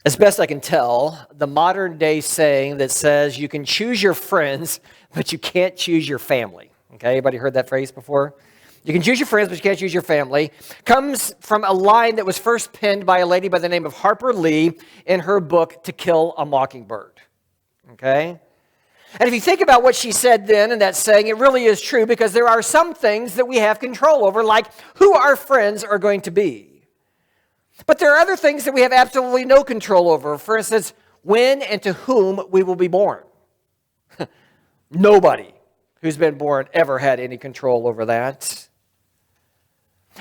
As best I can tell, the modern day saying that says you can choose your friends, but you can't choose your family. Okay, anybody heard that phrase before? You can choose your friends, but you can't choose your family, comes from a line that was first penned by a lady by the name of Harper Lee in her book, To Kill a Mockingbird. Okay? And if you think about what she said then in that saying, it really is true because there are some things that we have control over, like who our friends are going to be. But there are other things that we have absolutely no control over. For instance, when and to whom we will be born. Nobody who's been born ever had any control over that.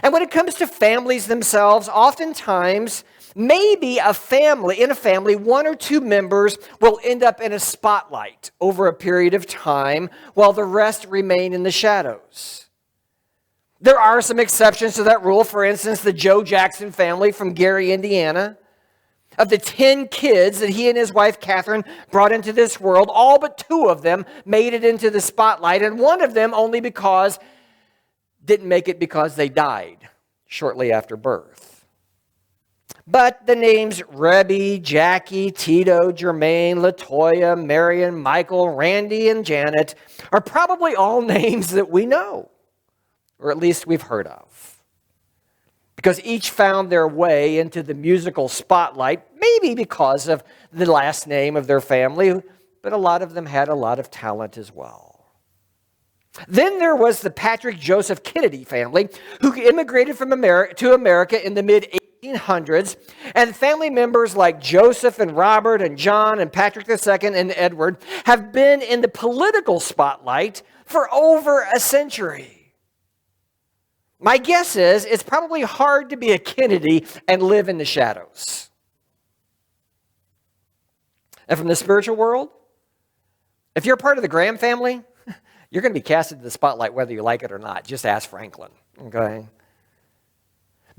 And when it comes to families themselves, oftentimes, maybe in a family, one or two members will end up in a spotlight over a period of time while the rest remain in the shadows. There are some exceptions to that rule. For instance, the Joe Jackson family from Gary, Indiana. Of the 10 kids that he and his wife, Catherine, brought into this world, all but 2 of them made it into the spotlight, and one of them only didn't make it because they died shortly after birth. But the names Rebby, Jackie, Tito, Jermaine, LaToya, Marion, Michael, Randy, and Janet are probably all names that we know, or at least we've heard of, because each found their way into the musical spotlight, maybe because of the last name of their family, but a lot of them had a lot of talent as well. Then there was the Patrick Joseph Kennedy family, who immigrated to America in the mid-1800s, and family members like Joseph and Robert and John and Patrick II and Edward have been in the political spotlight for over a century. My guess is it's probably hard to be a Kennedy and live in the shadows. And from the spiritual world, if you're part of the Graham family, you're going to be cast into the spotlight whether you like it or not. Just ask Franklin, okay?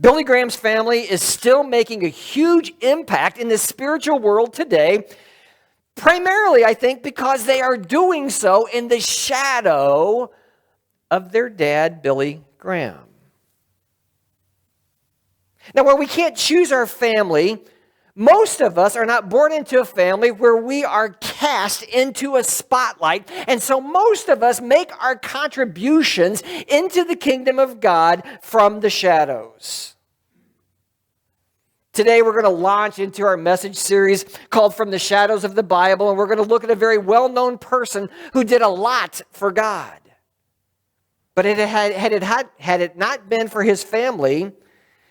Billy Graham's family is still making a huge impact in the spiritual world today, primarily, I think, because they are doing so in the shadow of their dad, Billy Graham. Now, while we can't choose our family, most of us are not born into a family where we are cast into a spotlight, and so most of us make our contributions into the kingdom of God from the shadows. Today, we're going to launch into our message series called From the Shadows of the Bible, and we're going to look at a very well-known person who did a lot for God. But had it not been for his family,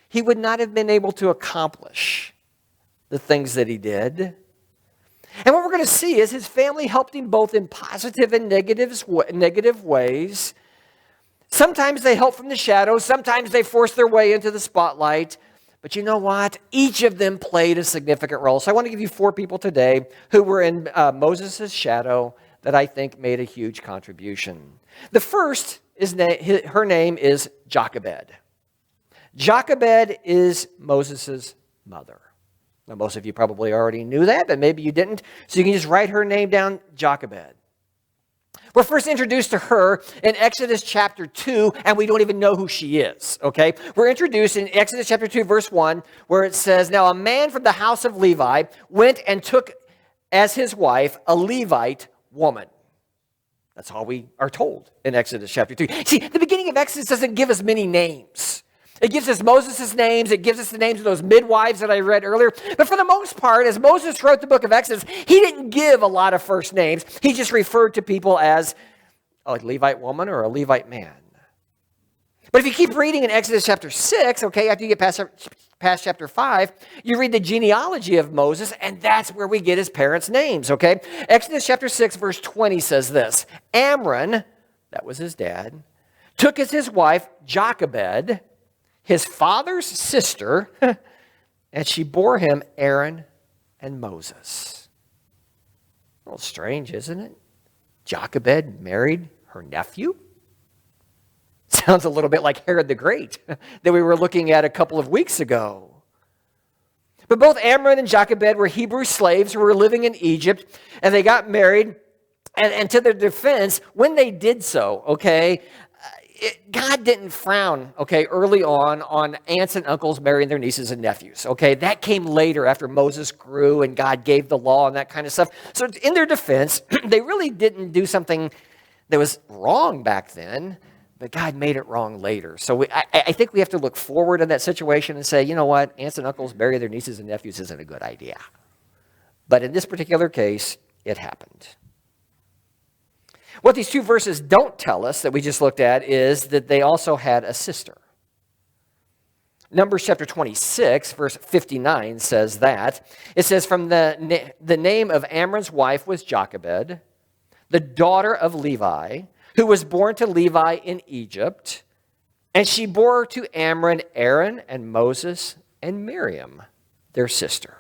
he would not have been able to accomplish the things that he did. And what we're going to see is his family helped him both in positive and negative ways. Sometimes they helped from the shadows. Sometimes they forced their way into the spotlight. But you know what? Each of them played a significant role. So I want to give you 4 people today who were in Moses' shadow that I think made a huge contribution. The first, her name is Jochebed. Jochebed is Moses' mother. Now, most of you probably already knew that, but maybe you didn't. So you can just write her name down, Jochebed. We're first introduced to her in Exodus chapter 2, and we don't even know who she is, okay? We're introduced in Exodus chapter 2, verse 1, where it says, "Now a man from the house of Levi went and took as his wife a Levite woman." That's all we are told in Exodus chapter 2. See, the beginning of Exodus doesn't give us many names. It gives us Moses' names. It gives us the names of those midwives that I read earlier. But for the most part, as Moses wrote the book of Exodus, he didn't give a lot of first names. He just referred to people as a Levite woman or a Levite man. But if you keep reading in Exodus chapter 6, okay, after you get past chapter 5, you read the genealogy of Moses, and that's where we get his parents' names, okay? Exodus chapter 6, verse 20 says this: Amram, that was his dad, took as his wife Jochebed, his father's sister, and she bore him Aaron and Moses. A little strange, isn't it? Jochebed married her nephew? Sounds a little bit like Herod the Great that we were looking at a couple of weeks ago. But both Amram and Jochebed were Hebrew slaves who were living in Egypt, and they got married. And to their defense, when they did so, okay, God didn't frown, okay, early on aunts and uncles marrying their nieces and nephews, okay? That came later after Moses grew and God gave the law and that kind of stuff. So in their defense, they really didn't do something that was wrong back then, but God made it wrong later. So I think we have to look forward in that situation and say, you know what, aunts and uncles marrying their nieces and nephews isn't a good idea. But in this particular case, it happened. What these two verses don't tell us that we just looked at is that they also had a sister. Numbers chapter 26, verse 59 says that. It says, from the name of Amram's wife was Jochebed, the daughter of Levi, who was born to Levi in Egypt. And she bore to Amram Aaron and Moses and Miriam, their sister.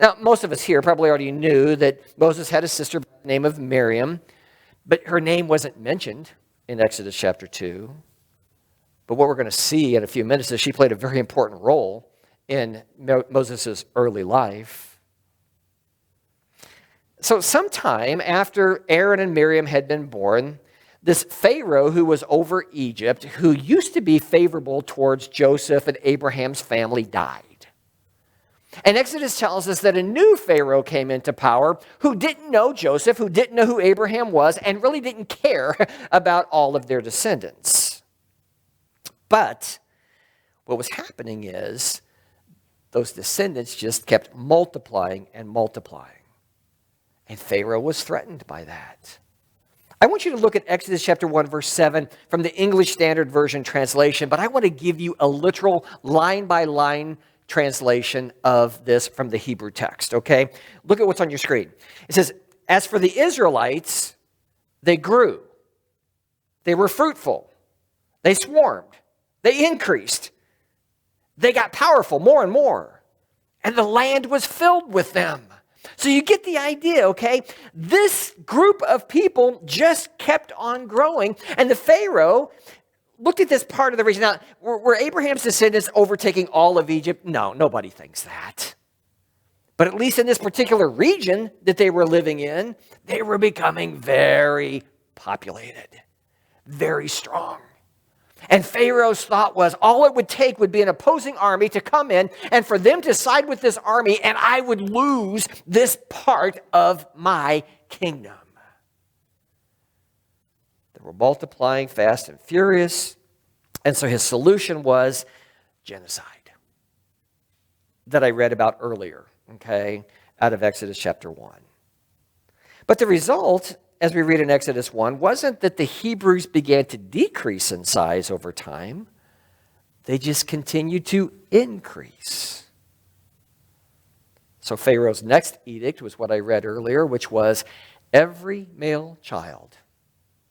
Now, most of us here probably already knew that Moses had a sister by the name of Miriam, but her name wasn't mentioned in Exodus chapter 2. But what we're going to see in a few minutes is she played a very important role in Moses' early life. So sometime after Aaron and Miriam had been born, this Pharaoh who was over Egypt, who used to be favorable towards Joseph and Abraham's family, died. And Exodus tells us that a new Pharaoh came into power who didn't know Joseph, who didn't know who Abraham was, and really didn't care about all of their descendants. But what was happening is those descendants just kept multiplying and multiplying. And Pharaoh was threatened by that. I want you to look at Exodus chapter 1, verse 7 from the English Standard Version translation, but I want to give you a literal line-by-line translation of this from the Hebrew text, okay? Look at what's on your screen. It says, as for the Israelites, they grew. They were fruitful. They swarmed. They increased. They got powerful more and more. And the land was filled with them. So you get the idea, okay? This group of people just kept on growing. And the Pharaoh looked at this part of the region. Now, were Abraham's descendants overtaking all of Egypt? No, nobody thinks that. But at least in this particular region that they were living in, they were becoming very populated, very strong. And Pharaoh's thought was all it would take would be an opposing army to come in and for them to side with this army, and I would lose this part of my kingdom. They were multiplying fast and furious, and so his solution was genocide that I read about earlier, okay, out of Exodus chapter 1. But the result, as we read in Exodus 1, wasn't that the Hebrews began to decrease in size over time. They just continued to increase. So Pharaoh's next edict was what I read earlier, which was every male child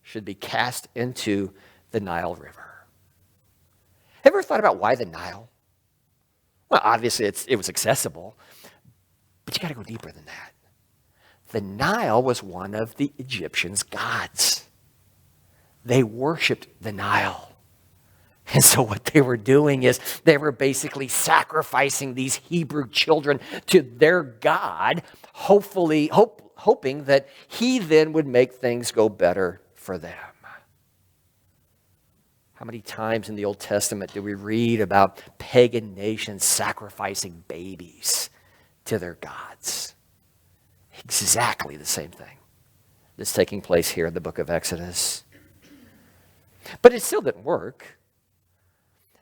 should be cast into the Nile River. Have you ever thought about why the Nile? Well, obviously it was accessible, but you got to go deeper than that. The Nile was one of the Egyptians' gods. They worshipped the Nile. And so what they were doing is they were basically sacrificing these Hebrew children to their God, hoping that he then would make things go better for them. How many times in the Old Testament do we read about pagan nations sacrificing babies to their gods? Exactly the same thing that's taking place here in the book of Exodus. But it still didn't work.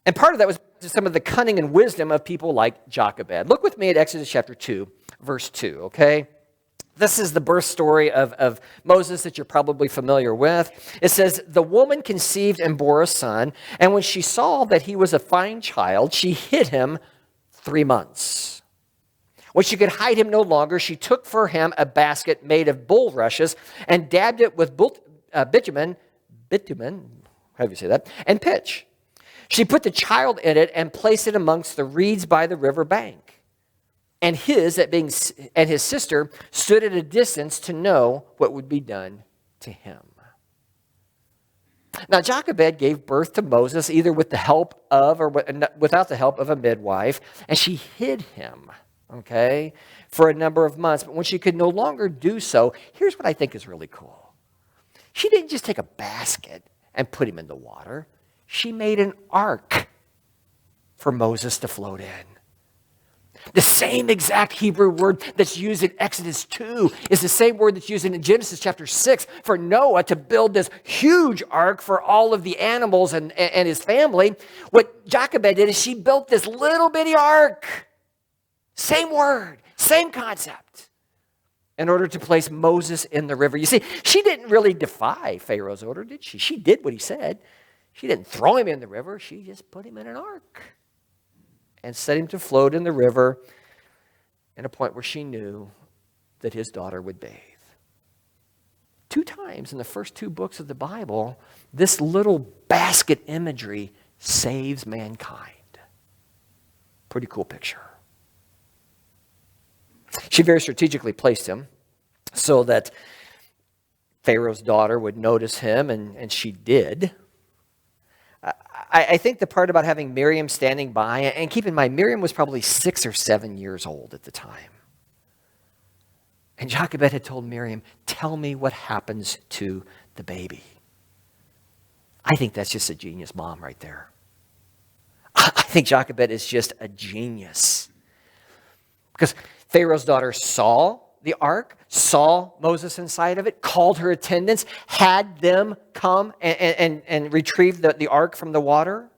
And part of that was some of the cunning and wisdom of people like Jochebed. Look with me at Exodus chapter 2, verse 2, okay? This is the birth story of Moses that you're probably familiar with. It says, the woman conceived and bore a son, and when she saw that he was a fine child, she hid him 3 months. When she could hide him no longer, she took for him a basket made of bulrushes and dabbed it with bitumen, how do you say that, and pitch. She put the child in it and placed it amongst the reeds by the river bank. And his sister stood at a distance to know what would be done to him. Now, Jochebed gave birth to Moses either with the help of or without the help of a midwife, and she hid him, okay, for a number of months. But when she could no longer do so, here's what I think is really cool. She didn't just take a basket and put him in the water. She made an ark for Moses to float in. The same exact Hebrew word that's used in Exodus 2 is the same word that's used in Genesis chapter 6 for Noah to build this huge ark for all of the animals and his family. What Jochebed did is she built this little bitty ark. Same word, same concept, in order to place Moses in the river. You see, she didn't really defy Pharaoh's order, did she? She did what he said. She didn't throw him in the river. She just put him in an ark and set him to float in the river in a point where she knew that his daughter would bathe. 2 times in the first 2 books of the Bible, this little basket imagery saves mankind. Pretty cool picture. She very strategically placed him so that Pharaoh's daughter would notice him, and she did. I think the part about having Miriam standing by, and keep in mind, Miriam was probably 6 or 7 years old at the time. And Jochebed had told Miriam, tell me what happens to the baby. I think that's just a genius mom right there. I think Jochebed is just a genius. Because Pharaoh's daughter saw the ark, saw Moses inside of it, called her attendants, had them come and retrieve the ark from the water.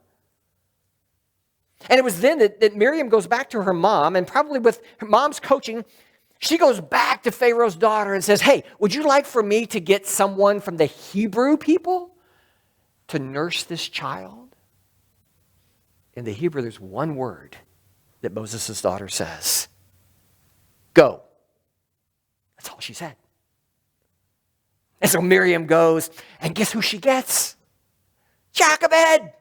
And it was then that Miriam goes back to her mom, and probably with her mom's coaching, she goes back to Pharaoh's daughter and says, hey, would you like for me to get someone from the Hebrew people to nurse this child? In the Hebrew, there's one word that Moses' daughter says. Go. That's all she said. And so Miriam goes, and guess who she gets? Jochebed.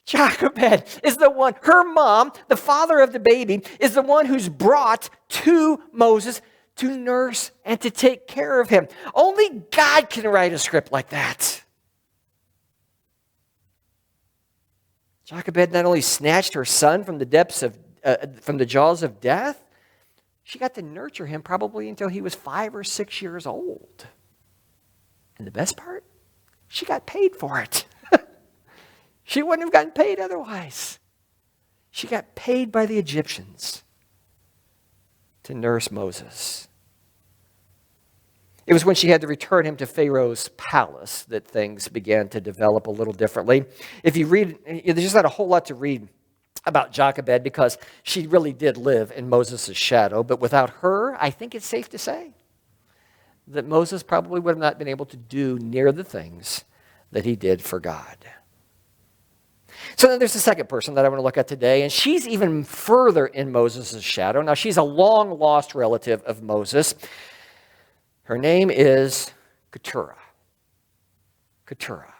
Jochebed is the one, her mom, the father of the baby, is the one who's brought to Moses to nurse and to take care of him. Only God can write a script like that. Jochebed not only snatched her son from the depths of, from the jaws of death, she got to nurture him probably until he was 5 or 6 years old. And the best part, she got paid for it. She wouldn't have gotten paid otherwise. She got paid by the Egyptians to nurse Moses. It was when she had to return him to Pharaoh's palace that things began to develop a little differently. If you read, there's just not a whole lot to read about Jochebed because she really did live in Moses' shadow. But without her, I think it's safe to say that Moses probably would have not been able to do near the things that he did for God. So then there's the second person that I want to look at today, and she's even further in Moses' shadow. Now, she's a long-lost relative of Moses. Her name is Keturah. Keturah.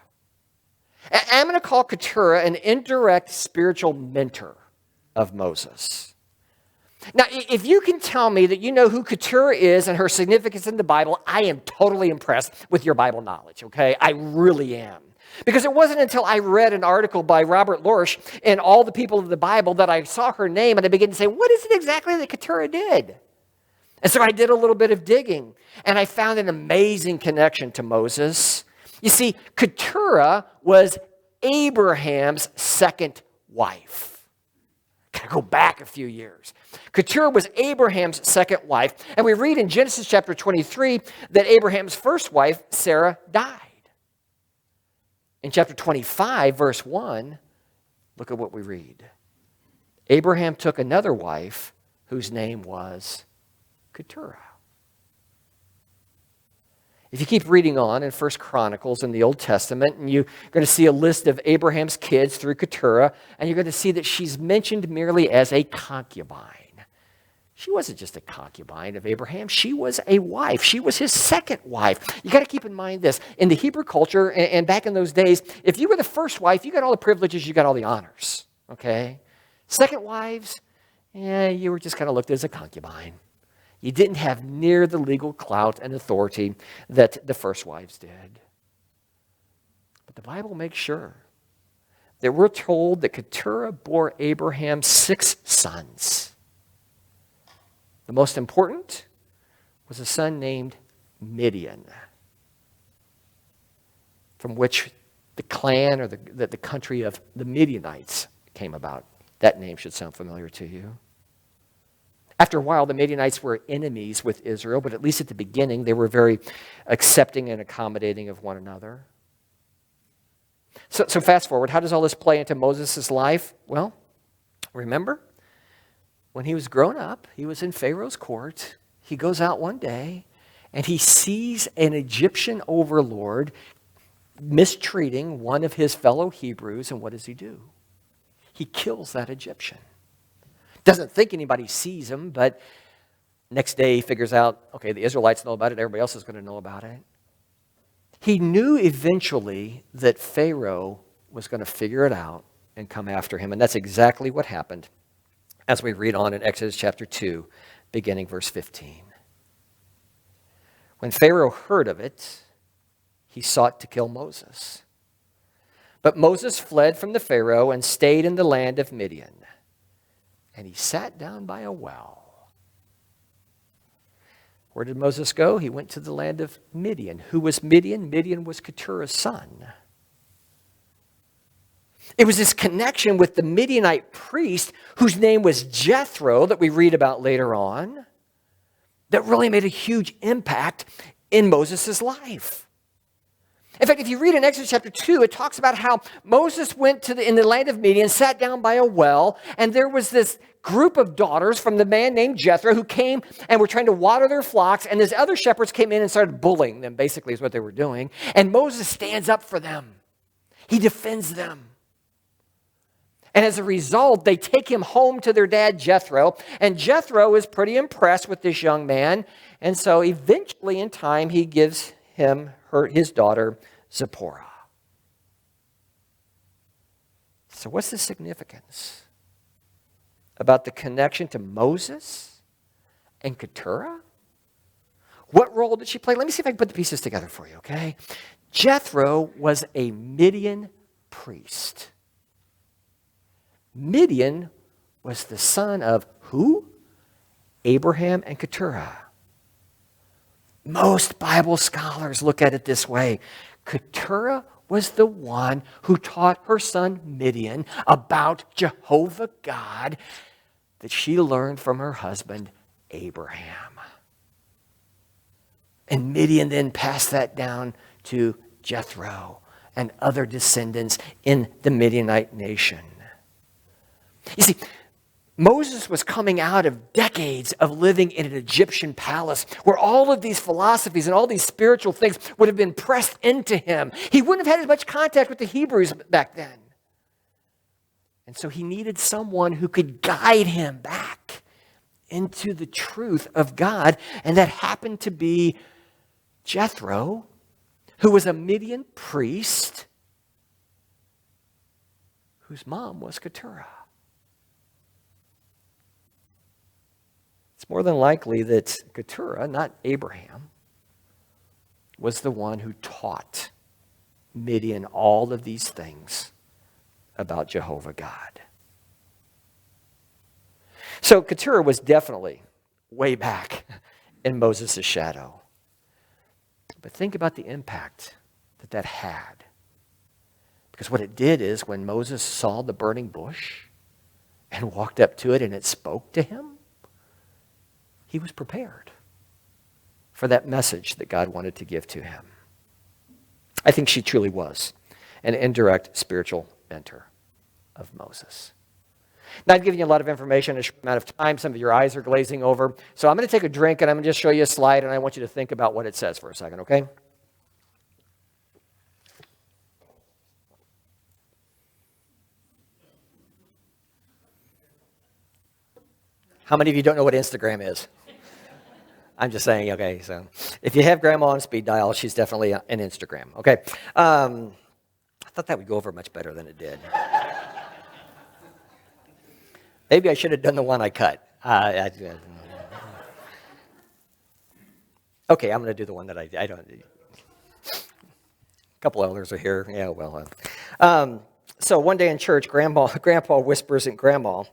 I'm going to call Keturah an indirect spiritual mentor of Moses. Now, if you can tell me that you know who Keturah is and her significance in the Bible, I am totally impressed with your Bible knowledge, okay? I really am. Because it wasn't until I read an article by Robert Lorsch in All the People of the Bible that I saw her name and I began to say, what is it exactly that Keturah did? And so I did a little bit of digging, and I found an amazing connection to Moses. You see, Keturah was Abraham's second wife. Gotta go back a few years. Keturah was Abraham's second wife, and we read in Genesis chapter 23 that Abraham's first wife, Sarah, died. In chapter 25, verse 1, look at what we read. Abraham took another wife whose name was Keturah. If you keep reading on in 1 Chronicles in the Old Testament, and you're going to see a list of Abraham's kids through Keturah, and you're going to see that she's mentioned merely as a concubine. She wasn't just a concubine of Abraham. She was a wife. She was his second wife. You got to keep in mind this. In the Hebrew culture, and back in those days, if you were the first wife, you got all the privileges, you got all the honors. Okay? Second wives, you were just kind of looked at as a concubine. You didn't have near the legal clout and authority that the first wives did. But the Bible makes sure that we're told that Keturah bore Abraham 6 sons. The most important was a son named Midian. from which the clan or the country of the Midianites came about. That name should sound familiar to you. After a while, the Midianites were enemies with Israel, but at least at the beginning, they were very accepting and accommodating of one another. So fast forward, how does all this play into Moses' life? Well, remember, when he was grown up, he was in Pharaoh's court. He goes out one day, and he sees an Egyptian overlord mistreating one of his fellow Hebrews, and what does he do? He kills that Egyptian. Doesn't think anybody sees him, but next day he figures out, okay, the Israelites know about it, everybody else is going to know about it. He knew eventually that Pharaoh was going to figure it out and come after him, and that's exactly what happened as we read on in Exodus chapter 2, beginning verse 15. When Pharaoh heard of it, he sought to kill Moses. But Moses fled from the Pharaoh and stayed in the land of Midian. And he sat down by a well. Where did Moses go? He went to the land of Midian. Who was Midian? Midian was Keturah's son. It was this connection with the Midianite priest, whose name was Jethro, that we read about later on, that really made a huge impact in Moses' life. In fact, if you read in Exodus chapter 2, it talks about how Moses went in the land of Midian, sat down by a well, and there was this group of daughters from the man named Jethro who came and were trying to water their flocks, and these other shepherds came in and started bullying them, basically is what they were doing. And Moses stands up for them. He defends them. And as a result, they take him home to their dad, Jethro, and Jethro is pretty impressed with this young man, and so eventually in time, he gives his daughter, Zipporah. So what's the significance about the connection to Moses and Keturah? What role did she play? Let me see if I can put the pieces together for you, okay? Jethro was a Midian priest. Midian was the son of who? Abraham and Keturah. Most Bible scholars look at it this way. Keturah was the one who taught her son Midian about Jehovah God that she learned from her husband Abraham. And Midian then passed that down to Jethro and other descendants in the Midianite nation. You see, Moses was coming out of decades of living in an Egyptian palace where all of these philosophies and all these spiritual things would have been pressed into him. He wouldn't have had as much contact with the Hebrews back then. And so he needed someone who could guide him back into the truth of God. And that happened to be Jethro, who was a Midian priest whose mom was Keturah. It's more than likely that Keturah, not Abraham, was the one who taught Midian all of these things about Jehovah God. So Keturah was definitely way back in Moses' shadow. But think about the impact that had. Because what it did is when Moses saw the burning bush and walked up to it and it spoke to him, he was prepared for that message that God wanted to give to him. I think she truly was an indirect spiritual mentor of Moses. Now, I've given you a lot of information in a short amount of time. Some of your eyes are glazing over. So I'm going to take a drink and I'm going to just show you a slide and I want you to think about what it says for a second, okay? How many of you don't know what Instagram is? I'm just saying, okay, so if you have grandma on speed dial, she's definitely an Instagram, okay? I thought that would go over much better than it did. Maybe I should have done the one I cut. Okay, I'm going to do the one that I don't. A couple elders are here. Yeah, well. So one day in church, Grandpa whispers at Grandma,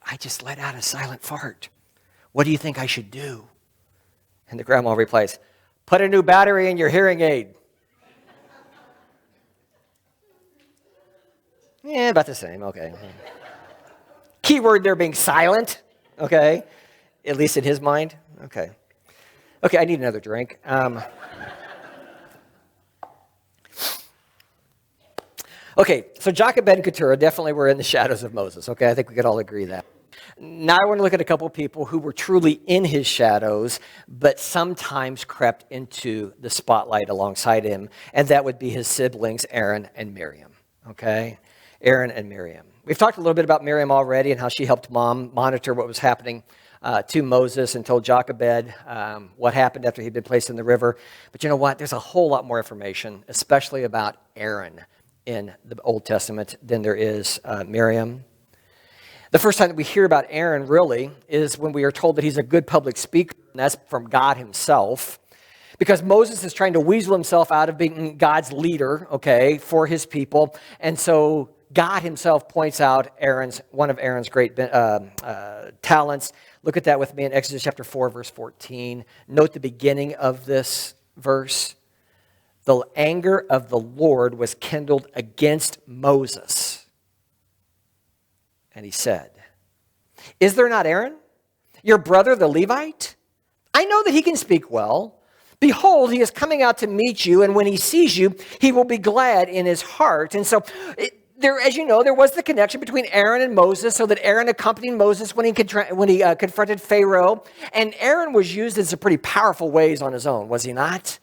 I just let out a silent fart. What do you think I should do? And the grandma replies, put a new battery in your hearing aid. Yeah, about the same. Okay. Keyword there being silent. Okay. At least in his mind. Okay. Okay, I need another drink. Okay, so Jochebed and Keturah definitely were in the shadows of Moses. Okay, I think we could all agree that. Now I want to look at a couple of people who were truly in his shadows, but sometimes crept into the spotlight alongside him, and that would be his siblings, Aaron and Miriam. Okay, Aaron and Miriam. We've talked a little bit about Miriam already and how she helped mom monitor what was happening to Moses and told Jochebed what happened after he'd been placed in the river. But you know what? There's a whole lot more information, especially about Aaron in the Old Testament than there is Miriam. The first time that we hear about Aaron really is when we are told that he's a good public speaker, and that's from God himself. Because Moses is trying to weasel himself out of being God's leader, okay, for his people. And so God himself points out one of Aaron's great talents. Look at that with me in Exodus chapter 4, verse 14. Note the beginning of this verse. The anger of the Lord was kindled against Moses. And he said, "Is there not Aaron, your brother the Levite? I know that he can speak well. Behold, he is coming out to meet you, and when he sees you, he will be glad in his heart." And so, as you know, there was the connection between Aaron and Moses, so that Aaron accompanied Moses when he confronted Pharaoh. And Aaron was used in some pretty powerful ways on his own, was he not?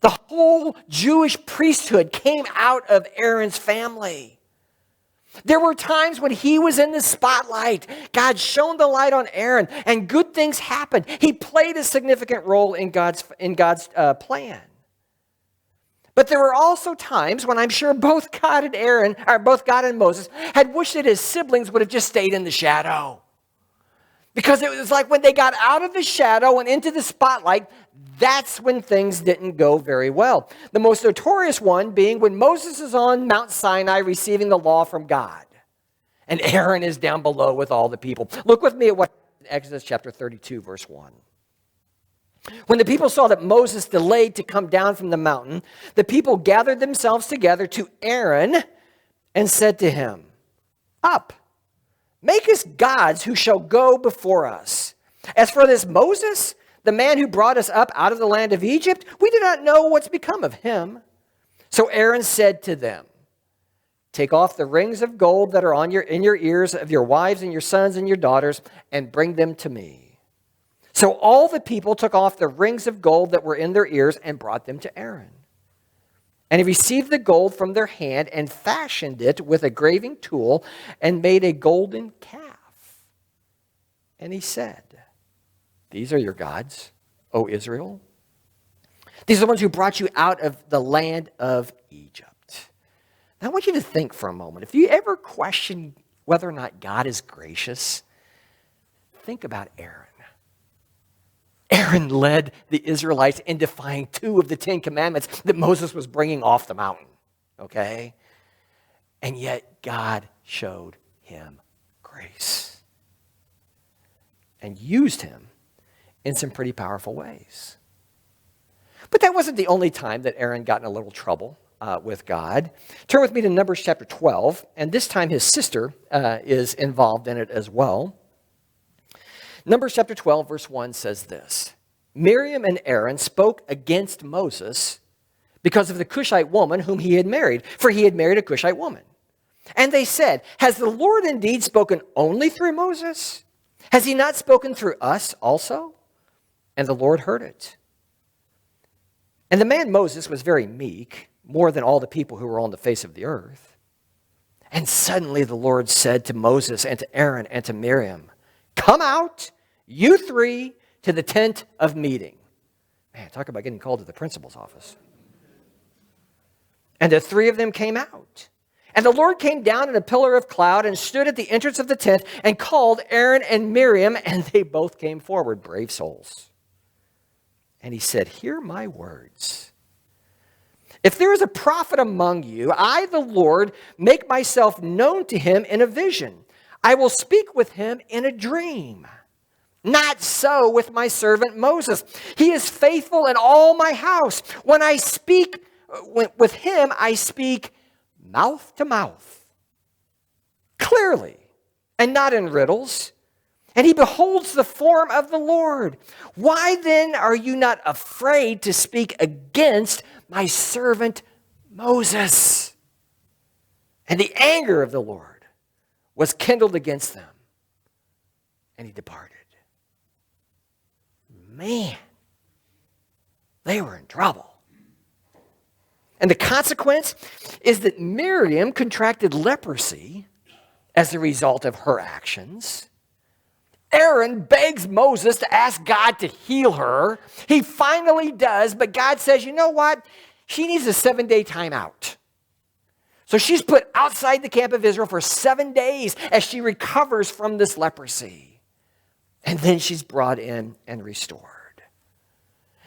The whole Jewish priesthood came out of Aaron's family. There were times when he was in the spotlight. God shone the light on Aaron, and good things happened. He played a significant role in God's plan. But there were also times when I'm sure both God and Moses had wished that his siblings would have just stayed in the shadow. Because it was like when they got out of the shadow and into the spotlight, that's when things didn't go very well. The most notorious one being when Moses is on Mount Sinai receiving the law from God. And Aaron is down below with all the people. Look with me at what Exodus chapter 32, verse 1. When the people saw that Moses delayed to come down from the mountain, the people gathered themselves together to Aaron and said to him, "Up, make us gods who shall go before us. As for this Moses, the man who brought us up out of the land of Egypt, we do not know what's become of him." So Aaron said to them, "Take off the rings of gold that are in your ears of your wives and your sons and your daughters, and bring them to me." So all the people took off the rings of gold that were in their ears and brought them to Aaron. And he received the gold from their hand and fashioned it with a graving tool and made a golden calf. And he said, "These are your gods, O Israel. These are the ones who brought you out of the land of Egypt." Now I want you to think for a moment. If you ever question whether or not God is gracious, think about Aaron. Aaron led the Israelites in defying 2 of the 10 commandments that Moses was bringing off the mountain, okay? And yet God showed him grace and used him in some pretty powerful ways. But that wasn't the only time that Aaron got in a little trouble with God. Turn with me to Numbers chapter 12, and this time his sister is involved in it as well. Numbers chapter 12, verse 1 says this: "Miriam and Aaron spoke against Moses because of the Cushite woman whom he had married, for he had married a Cushite woman. And they said, 'Has the Lord indeed spoken only through Moses? Has he not spoken through us also?' And the Lord heard it. And the man Moses was very meek, more than all the people who were on the face of the earth. And suddenly the Lord said to Moses and to Aaron and to Miriam, 'Come out, you 3, to the tent of meeting.'" Man, talk about getting called to the principal's office. And the 3 of them came out. And the Lord came down in a pillar of cloud and stood at the entrance of the tent and called Aaron and Miriam, and they both came forward, brave souls. And he said, "Hear my words. If there is a prophet among you, I, the Lord, make myself known to him in a vision. I will speak with him in a dream. Not so with my servant Moses. He is faithful in all my house. When with him, I speak mouth to mouth clearly, and not in riddles. And he beholds the form of the Lord. Why then are you not afraid to speak against my servant Moses? And the anger of the Lord was kindled against them, and he departed. Man, they were in trouble. And the consequence is that Miriam contracted leprosy as a result of her actions. Aaron begs Moses to ask God to heal her. He finally does, but God says, you know what? She needs a 7-day timeout. So she's put outside the camp of Israel for 7 days as she recovers from this leprosy. And then she's brought in and restored.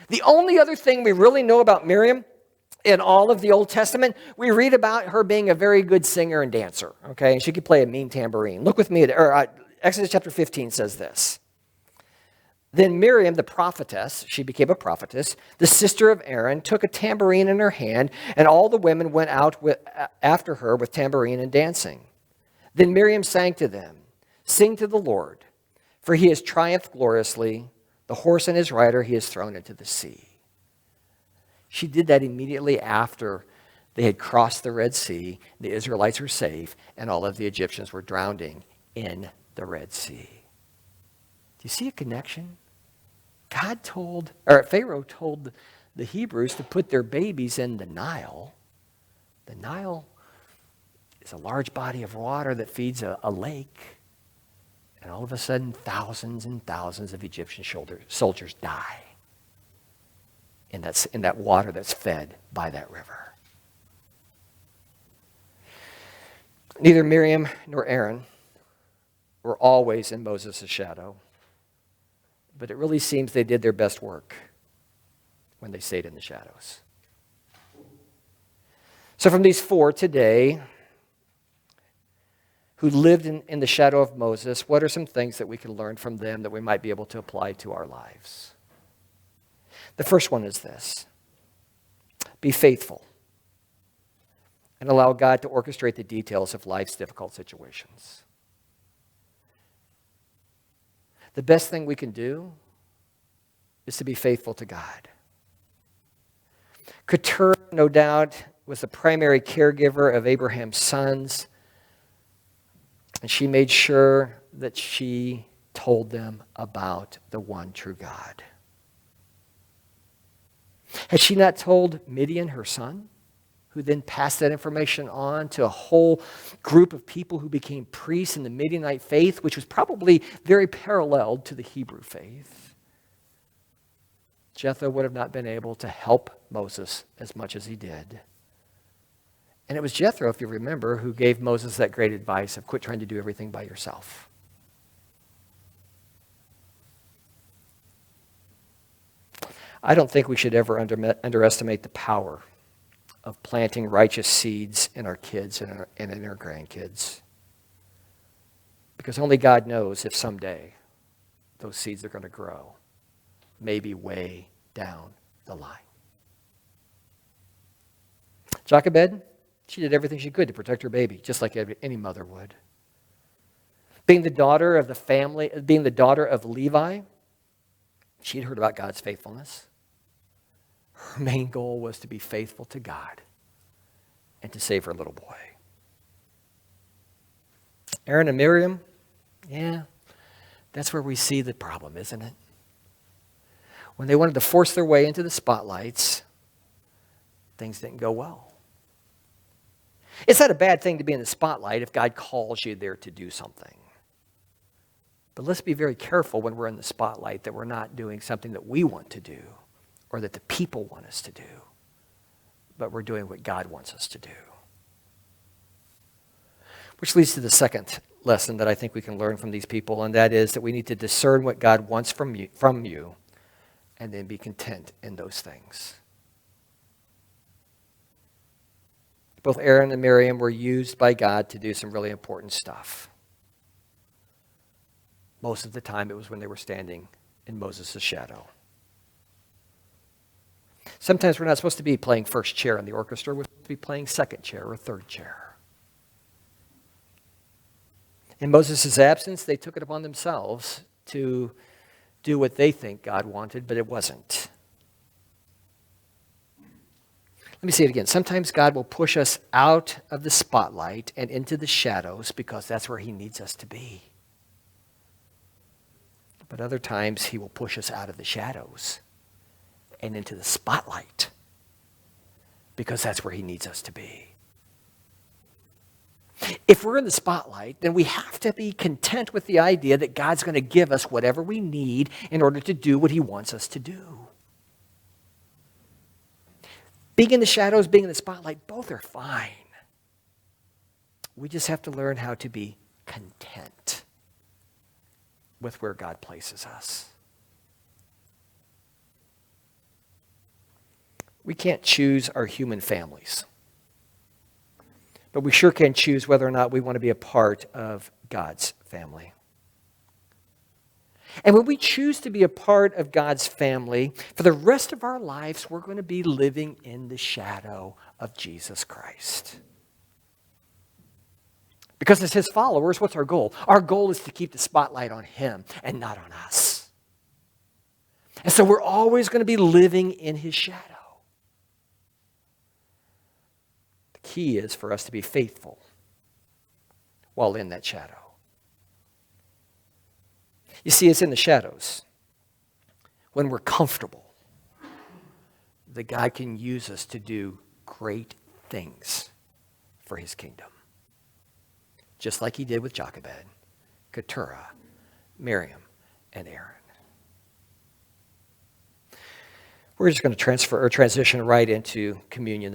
The only other thing we really know about Miriam in all of the Old Testament, we read about her being a very good singer and dancer. Okay, and she could play a mean tambourine. Look with me at Exodus chapter 15 says this. Then Miriam, the prophetess, she became a prophetess, the sister of Aaron, took a tambourine in her hand, and all the women went out after her with tambourine and dancing. Then Miriam sang to them, sing to the Lord, for he has triumphed gloriously. The horse and his rider he has thrown into the sea. She did that immediately after they had crossed the Red Sea, the Israelites were safe, and all of the Egyptians were drowning in the Red Sea. Do you see a connection? Pharaoh told the Hebrews to put their babies in the Nile. The Nile is a large body of water that feeds a lake. And all of a sudden, thousands and thousands of Egyptian soldiers die in that water that's fed by that river. Neither Miriam nor Aaron were always in Moses' shadow, but it really seems they did their best work when they stayed in the shadows. So from these four today who lived in the shadow of Moses, what are some things that we can learn from them that we might be able to apply to our lives? The first one is this: be faithful and allow God to orchestrate the details of life's difficult situations. The best thing we can do is to be faithful to God. Keturah, no doubt, was the primary caregiver of Abraham's sons, and she made sure that she told them about the one true God. Had she not told Midian, her son, who then passed that information on to a whole group of people who became priests in the Midianite faith, which was probably very paralleled to the Hebrew faith, Jethro would have not been able to help Moses as much as he did. And it was Jethro, if you remember, who gave Moses that great advice of quit trying to do everything by yourself. I don't think we should ever underestimate the power of planting righteous seeds in our kids and in our grandkids. Because only God knows if someday those seeds are going to grow, maybe way down the line. Jochebed, she did everything she could to protect her baby, just like any mother would. Being the daughter of the family, being the daughter of Levi, she'd heard about God's faithfulness. Her main goal was to be faithful to God and to save her little boy. Aaron and Miriam, yeah, that's where we see the problem, isn't it? When they wanted to force their way into the spotlights, things didn't go well. It's not a bad thing to be in the spotlight if God calls you there to do something. But let's be very careful when we're in the spotlight that we're not doing something that we want to do or that the people want us to do, but we're doing what God wants us to do. Which leads to the second lesson that I think we can learn from these people, and that is that we need to discern what God wants from you and then be content in those things. Both Aaron and Miriam were used by God to do some really important stuff. Most of the time it was when they were standing in Moses' shadow. Sometimes we're not supposed to be playing first chair in the orchestra. We're supposed to be playing second chair or third chair. In Moses' absence, they took it upon themselves to do what they think God wanted, but it wasn't. Let me say it again. Sometimes God will push us out of the spotlight and into the shadows because that's where he needs us to be. But other times he will push us out of the shadows and into the spotlight because that's where he needs us to be. If we're in the spotlight, then we have to be content with the idea that God's going to give us whatever we need in order to do what he wants us to do. Being in the shadows, being in the spotlight, both are fine. We just have to learn how to be content with where God places us. We can't choose our human families, but we sure can choose whether or not we want to be a part of God's family. And when we choose to be a part of God's family, for the rest of our lives, we're going to be living in the shadow of Jesus Christ. Because as his followers, what's our goal? Our goal is to keep the spotlight on him and not on us. And so we're always going to be living in his shadow. The key is for us to be faithful while in that shadow. You see, it's in the shadows, when we're comfortable, that God can use us to do great things for his kingdom. Just like he did with Jochebed, Keturah, Miriam, and Aaron. We're just going to transition right into communion.